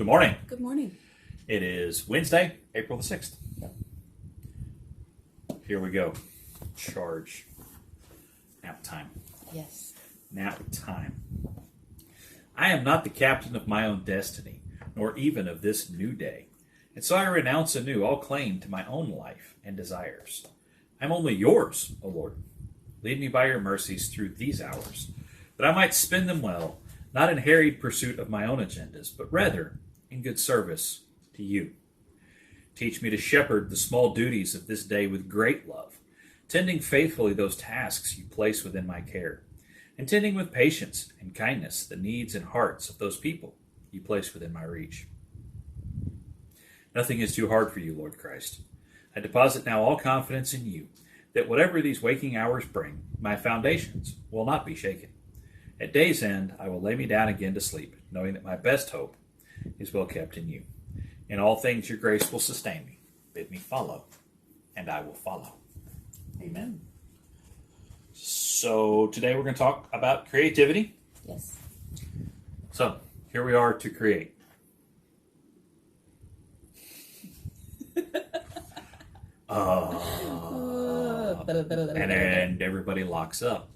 Good morning. Good morning. It is Wednesday, April the 6th. Here we go. Charge. Nap time. Yes. Nap time. I am not the captain of my own destiny, nor even of this new day. And so I renounce anew all claim to my own life and desires. I am only yours, O Lord. Lead me by your mercies through these hours, that I might spend them well, not in harried pursuit of my own agendas, but rather in good service to you. Teach me to shepherd the small duties of this day with great love, tending faithfully those tasks you place within my care, and tending with patience and kindness the needs and hearts of those people you place within my reach. Nothing is too hard for you, Lord Christ. I deposit now all confidence in you, that whatever these waking hours bring, my foundations will not be shaken. At day's end, I will lay me down again to sleep, knowing that my best hope is well kept in you. In all things your grace will sustain me. Bid me follow, and I will follow. Amen. So today we're going to talk about creativity. Yes. So here we are to create. And everybody locks up.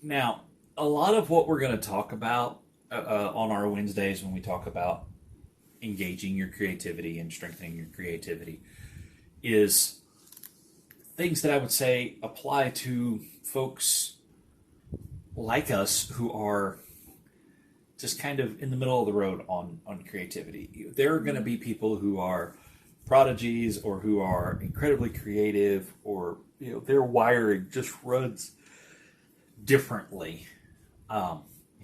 Now, a lot of what we're going to talk about on our Wednesdays when we talk about engaging your creativity and strengthening your creativity is things that I would say apply to folks like us who are just kind of in the middle of the road on creativity. There are going to be people who are prodigies or who are incredibly creative, or their wiring just runs differently.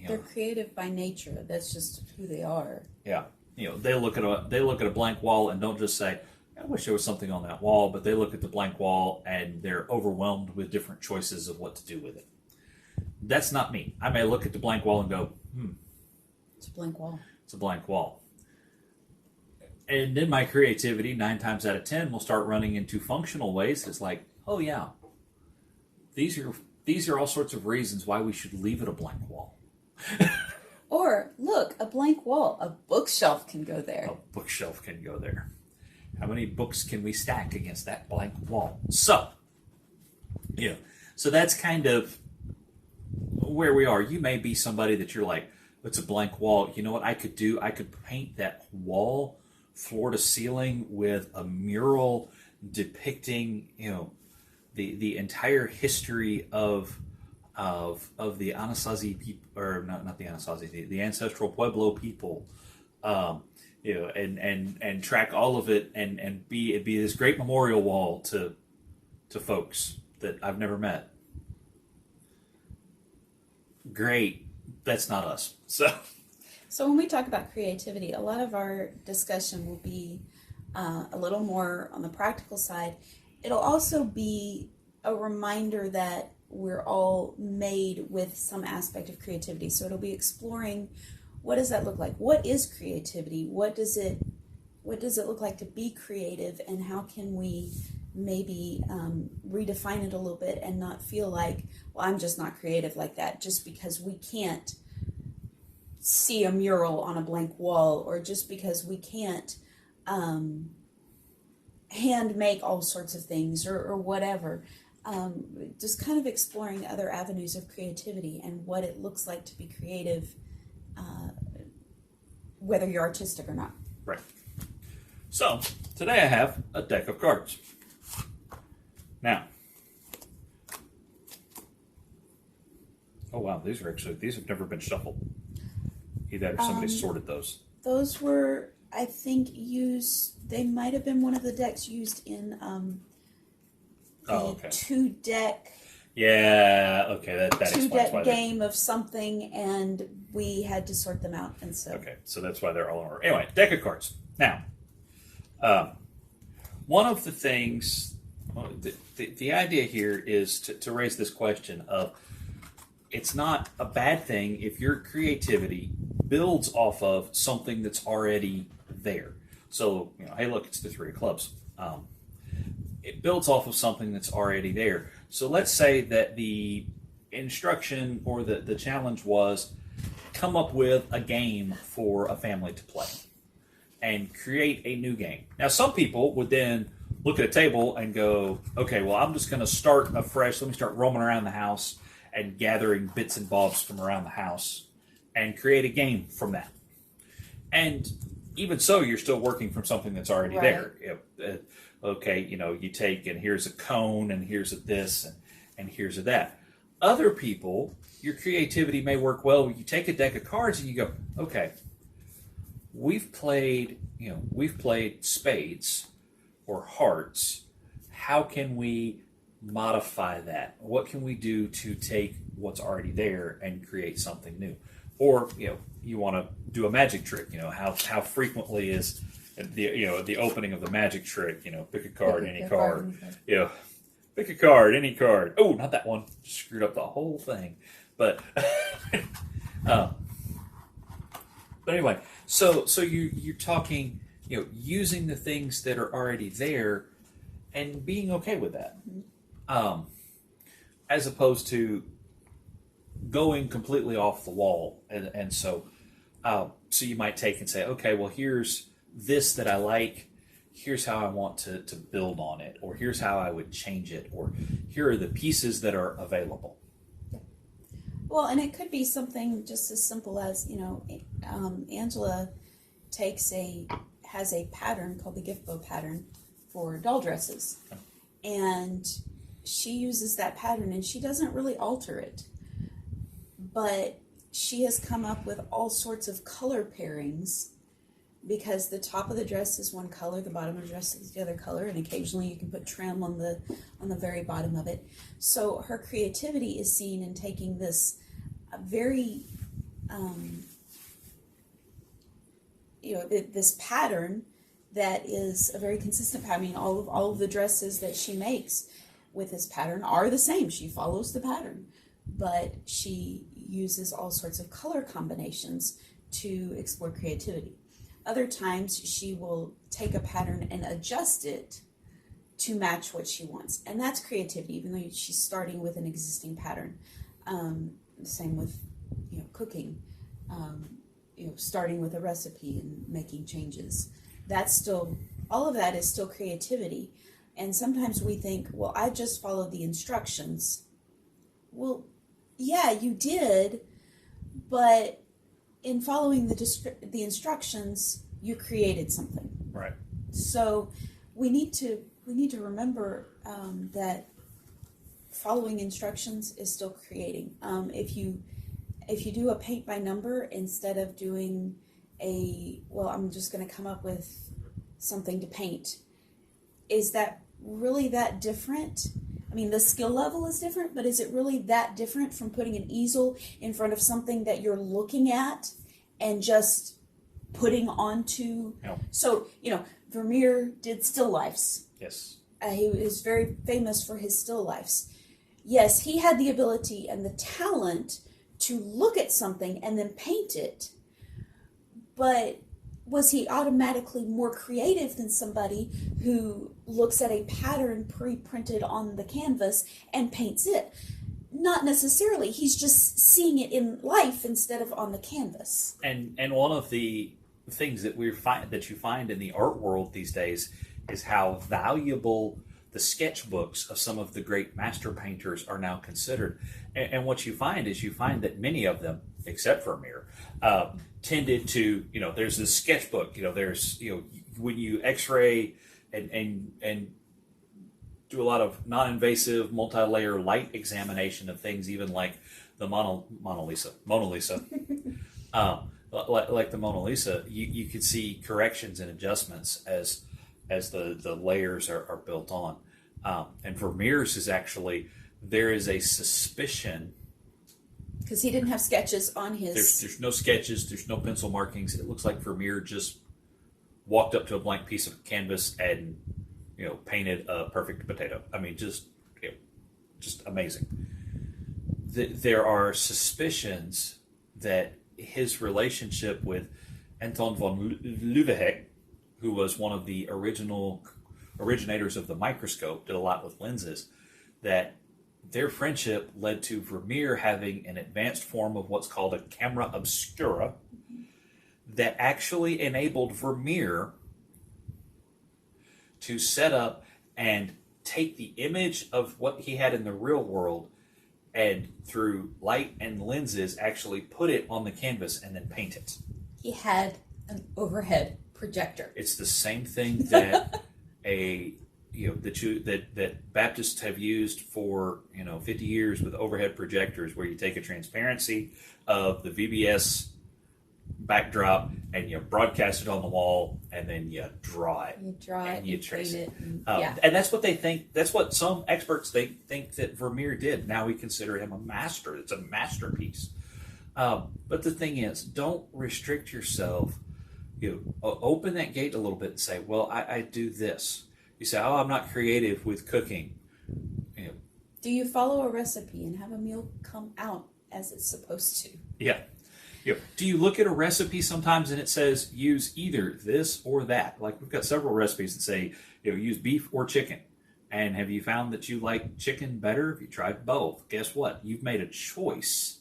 They're creative by nature. That's just who they are. Yeah. They look at a blank wall and don't just say, I wish there was something on that wall, but they look at the blank wall and they're overwhelmed with different choices of what to do with it. That's not me. I may look at the blank wall and go, It's a blank wall. It's a blank wall. And then my creativity, 9 times out of 10, will start running into functional ways. It's like, oh yeah, these are all sorts of reasons why we should leave it a blank wall. Or, look, a blank wall. A bookshelf can go there. A bookshelf can go there. How many books can we stack against that blank wall? So that's kind of where we are. You may be somebody that you're like, it's a blank wall. You know what I could do? I could paint that wall floor to ceiling with a mural depicting, the entire history of the Anasazi people, or not the Anasazi, the ancestral Pueblo people, and track all of it and be this great memorial wall to folks that I've never met. Great, that's not us. So when we talk about creativity, a lot of our discussion will be a little more on the practical side. It'll also be a reminder that we're all made with some aspect of creativity. So it'll be exploring, what does that look like? What is creativity? What does it look like to be creative? And how can we maybe redefine it a little bit and not feel like, well, I'm just not creative like that just because we can't see a mural on a blank wall, or just because we can't hand make all sorts of things or whatever. Just kind of exploring other avenues of creativity and what it looks like to be creative, whether you're artistic or not. Right. So today I have a deck of cards. Now, oh wow, these have never been shuffled. Either somebody sorted those. Those were, I think, used. They might have been one of the decks used in okay. 2-deck. Yeah. Okay. That explains why. 2-deck game of something, and we had to sort them out, and so. Okay, so that's why they're all in order. Anyway, deck of cards. Now, one of the things, the idea here is to raise this question of, it's not a bad thing if your creativity builds off of something that's already there. So, hey, look, it's the 3 of clubs. It builds off of something that's already there. So let's say that the instruction or the challenge was come up with a game for a family to play. and create a new game. Now, some people would then look at a table and go, okay, well, I'm just going to start afresh. Let me start roaming around the house and gathering bits and bobs from around the house and create a game from that. And even so, you're still working from something that's already there. Okay, you take, and here's a cone, and here's a this, and here's a that. Other people, your creativity may work well. You take a deck of cards and you go, okay, we've played spades or hearts. How can we modify that? What can we do to take what's already there and create something new? Or you want to do a magic trick. How frequently is the opening of the magic trick? Pick a card, any card. Pick a card, any card. Oh, not that one. Screwed up the whole thing. But but anyway, so you're talking, using the things that are already there and being okay with that, as opposed to going completely off the wall. And so you might take and say, okay, well, here's this that I like. Here's how I want to build on it, or here's how I would change it, or here are the pieces that are available. Well, and it could be something just as simple as, Angela has a pattern called the gift bow pattern for doll dresses. And she uses that pattern and she doesn't really alter it. But she has come up with all sorts of color pairings, because the top of the dress is one color, the bottom of the dress is the other color, and occasionally you can put trim on the very bottom of it. So her creativity is seen in taking this very this pattern that is a very consistent pattern. I mean, all of the dresses that she makes with this pattern are the same. She follows the pattern, but she uses all sorts of color combinations to explore creativity. Other times she will take a pattern and adjust it to match what she wants. And that's creativity, even though she's starting with an existing pattern. Same with cooking, starting with a recipe and making changes. That's still, all of that is still creativity. And sometimes we think, well, I just followed the instructions. Well, yeah, you did, but in following the instructions, you created something. Right. So we need to remember that following instructions is still creating. If you do a paint by number instead of doing I'm just going to come up with something to paint, is that really that different? I mean, the skill level is different, but is it really that different from putting an easel in front of something that you're looking at and just putting onto? No. So, Vermeer did still lifes. Yes. He is very famous for his still lifes. Yes, he had the ability and the talent to look at something and then paint it, but was he automatically more creative than somebody who looks at a pattern pre-printed on the canvas and paints it? Not necessarily. He's just seeing it in life instead of on the canvas. And one of the things that you find in the art world these days is how valuable the sketchbooks of some of the great master painters are now considered. And what you find that many of them, except Vermeer, tended to, there's this sketchbook, there's, when you x-ray and do a lot of non-invasive multi-layer light examination of things, even like the Mona Lisa, like the Mona Lisa, you could see corrections and adjustments as the layers are built on. And Vermeer's is actually, there is a suspicion, because he didn't have sketches on his. There's no sketches. There's no pencil markings. It looks like Vermeer just walked up to a blank piece of canvas and painted a perfect potato. I mean, just amazing. There are suspicions that his relationship with Anton von Leeuwenhoek, who was one of the originators of the microscope, did a lot with lenses, that their friendship led to Vermeer having an advanced form of what's called a camera obscura that actually enabled Vermeer to set up and take the image of what he had in the real world and through light and lenses actually put it on the canvas and then paint it. He had an overhead projector. It's the same thing that that Baptists have used for 50 years with overhead projectors, where you take a transparency of the VBS backdrop and you broadcast it on the wall, and then you draw it. You draw it, and you trace it. And that's what they think. That's what some experts think that Vermeer did. Now we consider him a master. It's a masterpiece. But the thing is, don't restrict yourself. Open that gate a little bit and say, well, I do this. You say, oh, I'm not creative with cooking. Do you follow a recipe and have a meal come out as it's supposed to? Yeah. Do you look at a recipe sometimes and it says use either this or that? Like, we've got several recipes that say use beef or chicken. And have you found that you like chicken better? Have you tried both? Guess what? You've made a choice.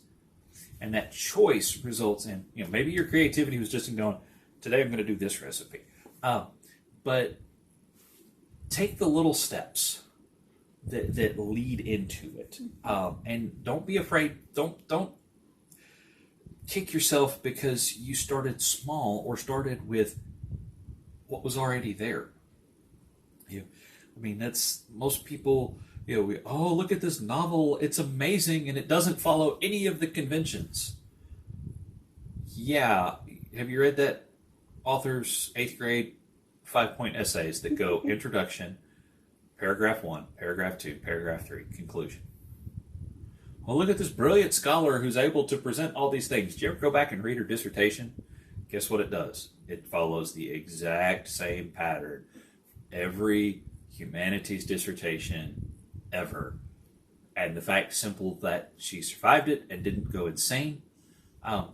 And that choice results in, maybe your creativity was just in going, today I'm going to do this recipe. But take the little steps that lead into it. And don't be afraid. Don't kick yourself because you started small or started with what was already there. That's most people. Look at this novel. It's amazing, and it doesn't follow any of the conventions. Yeah, have you read that author's 8th grade 5-point essays that go introduction, paragraph 1, paragraph 2, paragraph 3, conclusion? Well, look at this brilliant scholar who's able to present all these things. Did you ever go back and read her dissertation? Guess what it does? It follows the exact same pattern. Every humanities dissertation ever. And the fact simple that she survived it and didn't go insane,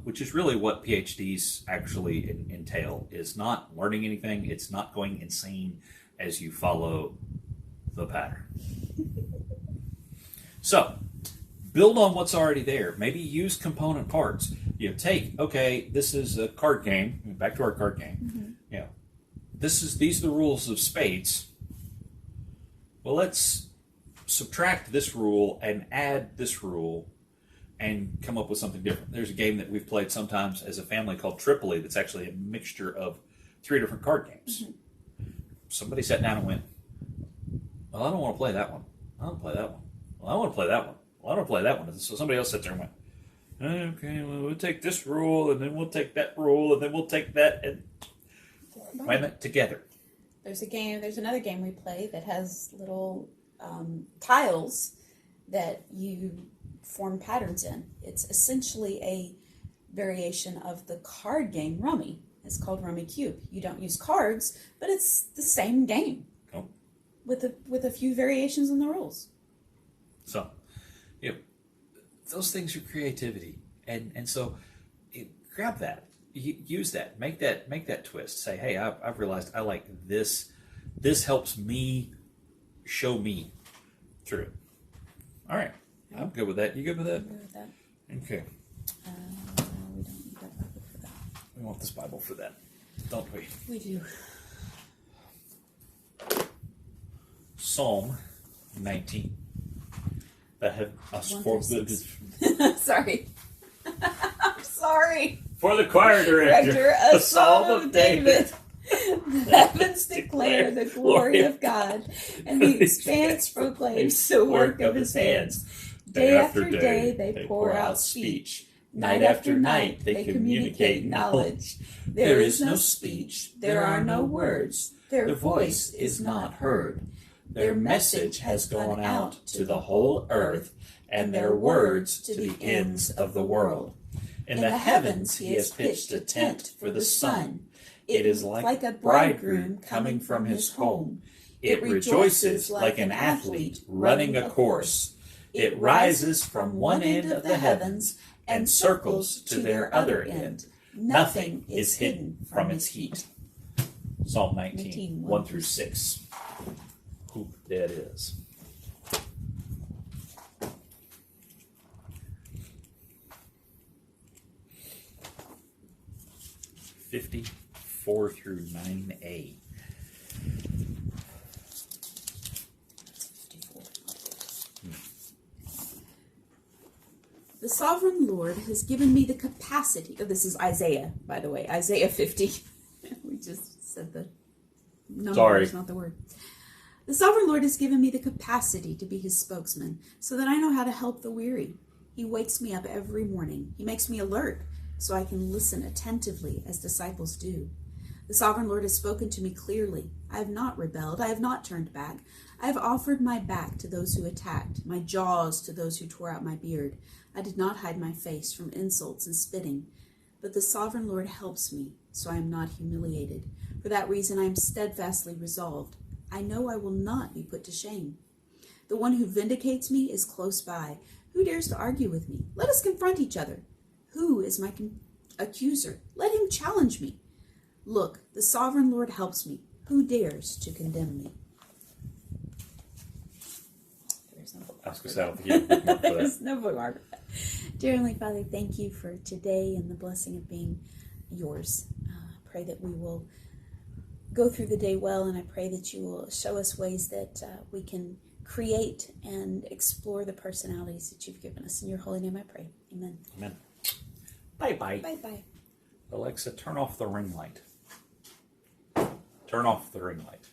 which is really what PhDs actually entail, is not learning anything. It's not going insane as you follow the pattern. So, build on what's already there. Maybe use component parts. This is a card game. Back to our card game. Mm-hmm. These are the rules of spades. Well, let's subtract this rule and add this rule and come up with something different. There's a game that we've played sometimes as a family called Tripoli that's actually a mixture of 3 different card games. Mm-hmm. Somebody sat down and went, well, I don't want to play that one. I don't play that one. Well, I want to play that one. Well, I don't play that one. So somebody else sat there and went, okay, well, we'll take this rule, and then we'll take that rule, and then we'll take that, and combine it together. There's another game we play that has little tiles that you form patterns in. It's essentially a variation of the card game Rummy. It's called Rummy Cube. You don't use cards, but it's the same game. Oh. With a few variations in the rules. So, those things are creativity, and so grab that, use that, make that twist. Say, hey, I've realized I like this. This helps me show me through it. All right, I'm good with that. You good with that? I'm good with that. Okay. We don't need that Bible for that. We want this Bible for that, don't we? We do. Psalm 19. That have us forbidden. Sorry. I'm sorry. For the choir director, a Psalm of David. The heavens declare the glory of God, and the expanse proclaims the work of his hands. Day after day they pour out speech. Night after night they communicate knowledge. There is no speech, there are no words, their voice is not heard. Their message has gone out to the whole earth, and their words to the ends of the world. In the heavens he has pitched a tent for the sun. It is like a bridegroom coming from his home. It rejoices like an athlete running a course. It rises from one end of the heavens and circles to their other end. Nothing is hidden from its heat. Psalm 19, 1 through 6. Who that is. 54 through 9a. The sovereign Lord has given me the capacity. Oh, this is Isaiah, by the way. Isaiah 50. We just said the number, Sorry. not the word. The sovereign Lord has given me the capacity to be his spokesman so that I know how to help the weary. He wakes me up every morning. He makes me alert so I can listen attentively as disciples do. The sovereign Lord has spoken to me clearly. I have not rebelled. I have not turned back. I have offered my back to those who attacked, my jaws to those who tore out my beard. I did not hide my face from insults and spitting. But the sovereign Lord helps me, so I am not humiliated. For that reason I am steadfastly resolved. I know I will not be put to shame. The one who vindicates me is close by. Who dares to argue with me? Let us confront each other. Who is my accuser? Let him challenge me. Look, the sovereign Lord helps me. Who dares to condemn me? There's no bookmark. I was going to say, I don't think you have a bookmark for that. There's no bookmark. Dear Heavenly Father, thank you for today and the blessing of being yours. Pray that we will go through the day well, and I pray that you will show us ways that we can create and explore the personalities that you've given us. In your holy name I pray. Amen. Amen. Bye-bye. Bye-bye. Alexa, turn off the ring light. Turn off the ring light.